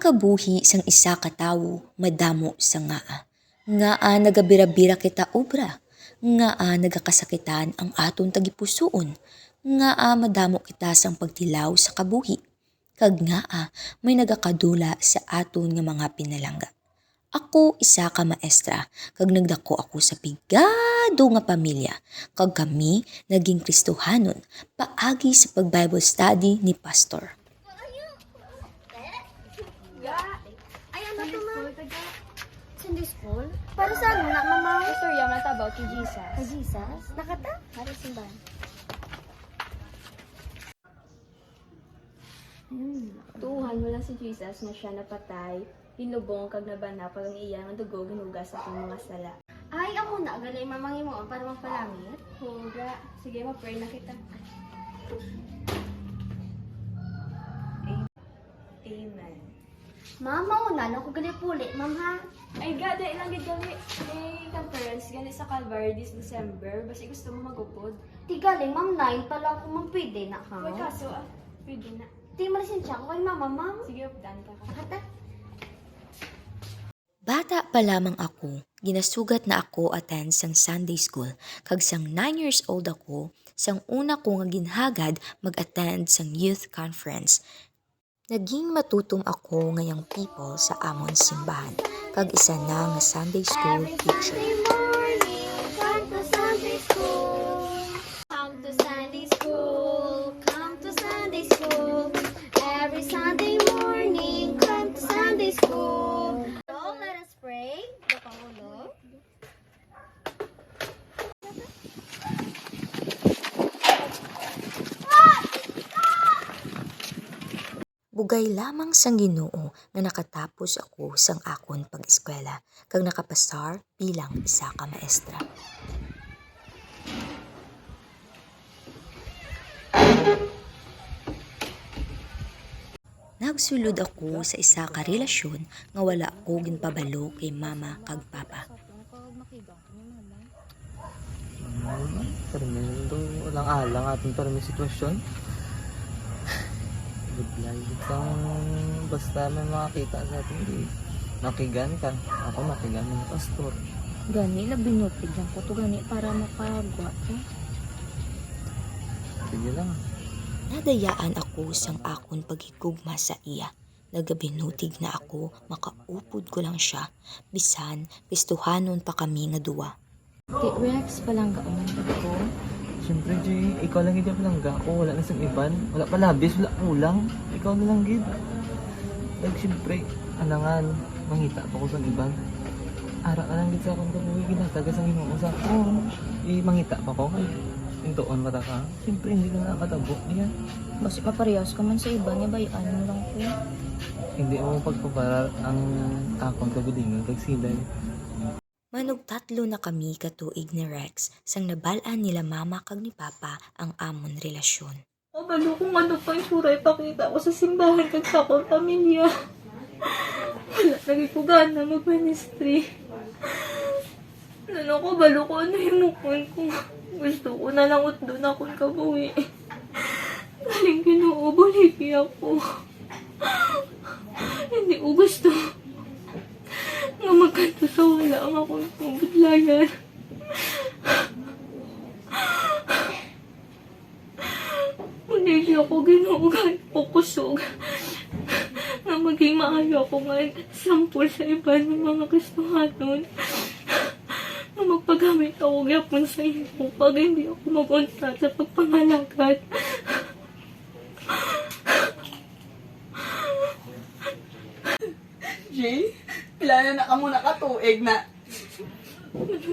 kabuhi sang isa ka tawo madamo sa ngaa. Ngaa nagabira-bira kita obra. Ngaa nagakasakitan ang aton tagipusoon. Ngaa madamo kita sang pagtilaw sa kabuhi. Kag ngaa may nagakadula sa aton nga mga pinalangga. Ako isa ka maestra, kag nagdako ako sa pigado nga pamilya, kag kami naging Kristohanon, paagi sa pag-Bible study ni Pastor. Ay, ano to, ma? Sunday school? Para saan mo na, mama? Istorya man ta about kay Jesus. Kay Jesus? Nakata? Para simbahan. Tuuhan mo lang si Jesus na siya napatay, hinubong kag nabana pag ang iyang ang dugo ginugas sa atong mga sala. Ay, amo na. Galay mamangin mo para magpalangit. Huga, sige ma-pray na kita. Amen. Mama, una na ako gali puli, ma'am ha? Ay gada, ilang gid kami conference gani sa Calvary this December. Basta gusto mo magupod. Di galing, ma'am, 9 pala ako ma'am pwede na ha? May kaso pwede na. Di malisensya ko kay mama, ma'am. Sige, updan ka. Nakata? Bata pa lamang ako, ginasugat na ako attend sang Sunday school, kag sang 9 years old ako, sang una ko nga ginhagad mag-attend sang youth conference. Naging matutom ako ngayang people sa amon simbahan, kag isa na nga Sunday school teacher. Morning, come to Sunday school. Come to Sunday school. Come to Sunday school. Every Sunday morning, come to Sunday school. So, let us pray. The Pangulo. Bugay lamang sang Ginoo nga nakatapos ako sang akon pag-eskwela, kag nakapasar bilang isa ka maestra. Nagsulod ako sa isa ka relasyon nga wala ko ginpabalo kay mama kag papa. Tremendo, walang alang ating parang sitwasyon. Bigla basta may makakita sa atin, nakigan ka. Ako nakigan ng pastor. Gani, labinupig lang ko to gani para makagwa to. Sige lang. Nadayaan ako sang akon paghigugma sa iya. Nagabinutig na ako, makaupod ko lang siya. Bisan, Kristohanon pa kami nga duwa. Rex, palanggaon ko. Siyempre, Jay, ikaw lang gid ang palangga ko. Wala na sa iban. Wala pa labis, wala ulang. Ikaw na lang gid. Like, siyempre, alangan, mangita pa ko sa iban. Ara ka lang gid sa akong kabuhi, ginatagas ang ginoo sa ako. Mangita pa ko. Intuon mata ka. Siyempre, hindi ka nakakatabo. Ayan. Basi paparehas ka man sa iba niya, bayaan mo lang ko. Hindi mo pagpaparar ang akong kabilingan kag silay. Manog tatlo na kami katuig ni Rex sang nabalaan nila mama kag ni papa ang amon relasyon. Balo kung ano pa yung sura ipakita ko sa simbahan kag sa akong pamilya. Wala lagi ko gana mag-ministry. Ano ko, balo ko ano yung mukon ko. Gusto ko na lang utdo na akong kabuhi. Galing Ginoo, buligi ako. Hindi ko gusto nga magkanto sa wala ang akong pabudlayan. Hindi ako ginuugan o kusog na maging maayo ako nga sampol sa iba ng mga Kristohanon na magpagamit ako gyapon sa inyo pag hindi ako mag-unta sa pagpangalagad. Jay, pila na ka muna katuig na.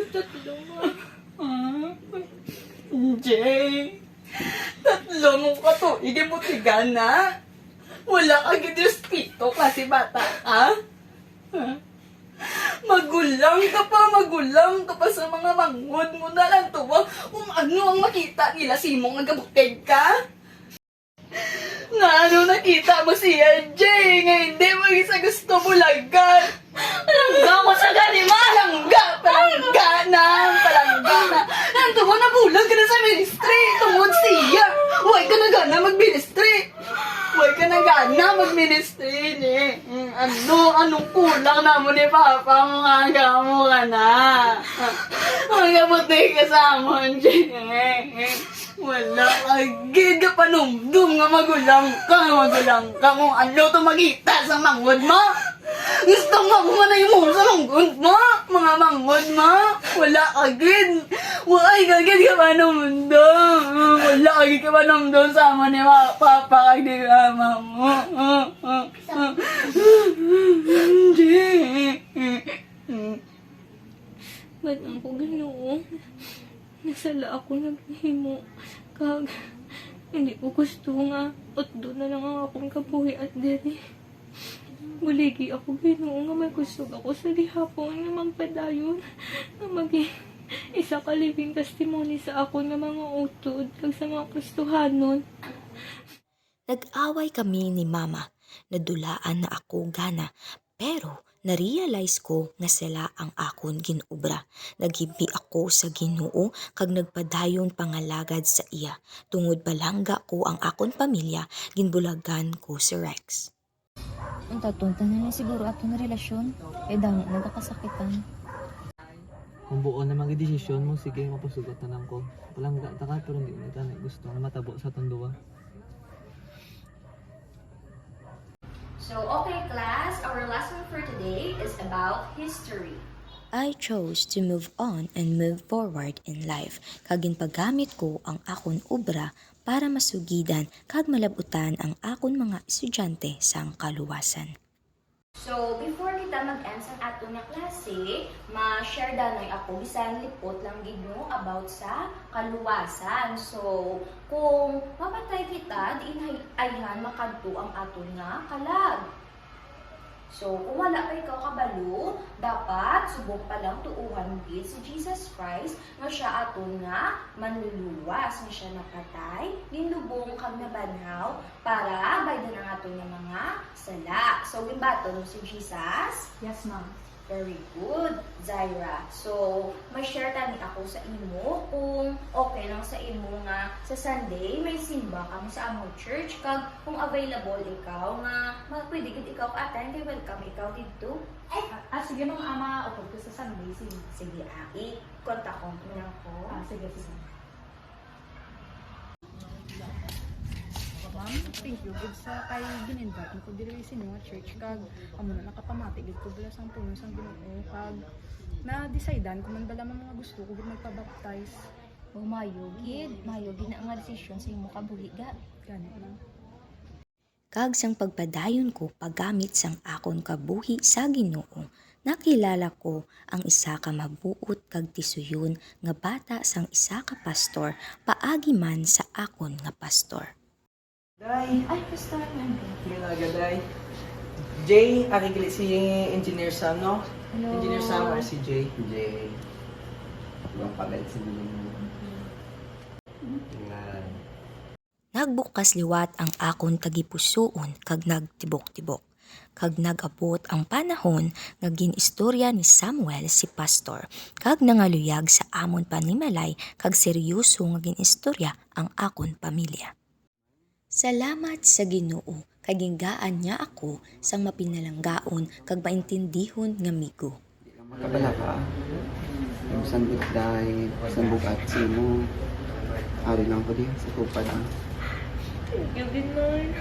Tatlo nga. Jay, tatlo mong katuig yung butigan na. Wala ka gidrespito kasi bata ka. Magulang ka pa sa mga mangod mo na lang tuwa. Kung ano ang makita nila simong nagabukeg ka. Na ano nakita mo siya, Jay, nga hindi mo isa gusto mo lagan. Palangga ko sa ganima! Palangga na! Nanto mo nabulag ka na sa ministry, tungod siya. Huwag ka na gana mag-ministry. Huwag Huwag ka na gana mag-ministry ni. Anong kulang na mo ni Papa mo nga mo ka na. Ang gabuti ka sa amon, Jay. Wala agad ka panumdum nga magulang ka kung ano to magita sa mangod mo. Gusto nga mo na yung sa mangod mo, mga mangod mo. Wala agad. Wala agad ka panumdum. Wala agad ka panumdum sa amon ni Papa kag di mama mo. Jay. Ba't ako Ginoo? Nasala ako naghimo. Kag, hindi ko gusto nga. At doon na lang ang akong kabuhi at diri. Buligi ako Ginoo nga may gusto ako sa gihapon nga magpadayon. Nga maging isa ka living testimony sa ako nga mga utod kag sa mga Kristohanon. Nag-away kami ni Mama. Nadulaan na ako gana. Pero na-realize ko nga sila ang akon ginubra. Naghibi ako sa Ginoo kag nagpadayon pangalagad sa iya. Tungod balangga ko ang akon pamilya, ginbulagan ko si Rex. Ang tatunta na lang siguro ato na relasyon. Damo nagkakasakitan. Kung buo na mga desisyon mo, sige, mapasugot na lang ko. Palangga ta ka, pero hindi na tanay gusto nga matabo sa tunduwa. So, okay class, our lesson for today is about history. I chose to move on and move forward in life. Kag ginpagamit ko ang akon obra para masugidan kag malabutan ang akon mga estudyante sang kaluwasan. So, before kita mag-end sa ato nga klase, ma-share danoy ako bisan lipot lang gid mo about sa kaluwasan. So, kung mapatay kita, di ayhan makadto ang ato nga kalag. So, kung wala pa ikaw kabalo, dapat subok pa lang tuuhan gid si Jesus Christ nga siya aton nga manluluwas, nga siya napatay, linlubong kag nabanhaw para baydan ang aton nga mga sala. So, gimbaton mo si Jesus? Yes, ma'am. Very good, Zaira. So, may share tani ako sa imo kung okay lang sa imo nga sa Sunday may simba kami sa among church kag kung available ikaw nga pwede gid ikaw ka-attend kay welcome ikaw didto. Sige, ma'am, ama, upod ko sa Sunday. Sige, i-contact ko na ko. Sige. Ma'am, thank you. Good sa kay gininvite mo ko diri sa inyo nga church kag amo na nakapamati gid ko bala sang puno sang Ginoo kag na-decidean kung man bala mga gusto ko gid magpa-baptize. Mayo gid na nga desisyon sa imo kabuhi ga. Gani lang. Kag sang pagpadayon ko paggamit sang akon kabuhi sa Ginoo, nakilala ko ang isa ka mabuot kag tisuyon nga bata sang isa ka pastor paagi man sa akon nga pastor. Day, Ay, gusto naman. Minaga, Day. Jay, akikilit si Engineer Sam, no? Hello. Engineer Sam or si Jay? Jay. Ibang palit sa mga Nagbukas liwat ang akon tagipusoon kag nagtibok-tibok. Kag nag-abot ang panahon nga ginistorya ni Samuel si pastor kag nangaluyag sa amon panimalay kag seryoso nga ginistorya ang akon pamilya. Salamat sa Ginoo kag gingaan niya ako sang mapinalanggaon kag maintindihon nga migo. makabala ka. Yung sandok dahil sandok at simo. Ari lang ko di sa kupa lang. Thank you, Lord.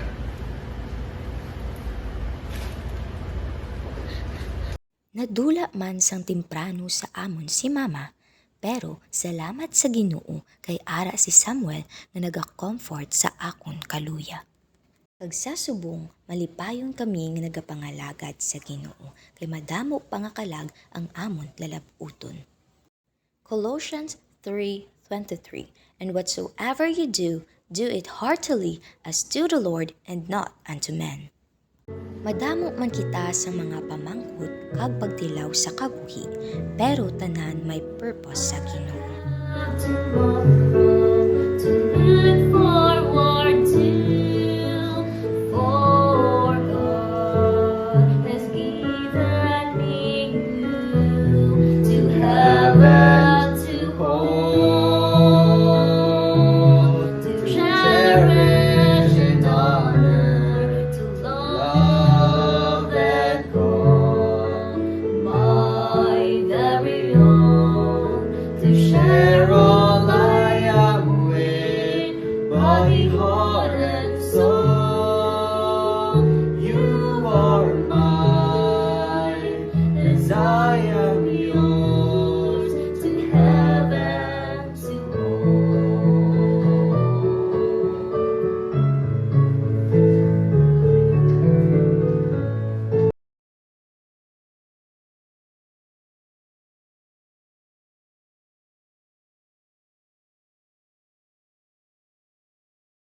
Nadula man sang temprano sa amon si Mama, pero salamat sa Ginoo kay ara si Samuel nga naga-comfort sa akon kaluya. Pagsasubong, malipayon kami nga nagapangalagad sa Ginoo kay madamo pangakalag ang amon lalabuton. Colossians 3:23 And whatsoever you do, do it heartily as to the Lord and not unto men. Madamo man kita sa mga pamangkot kag pagtilaw sa kabuhi, pero tanan may purpose sa Ginoo. To walk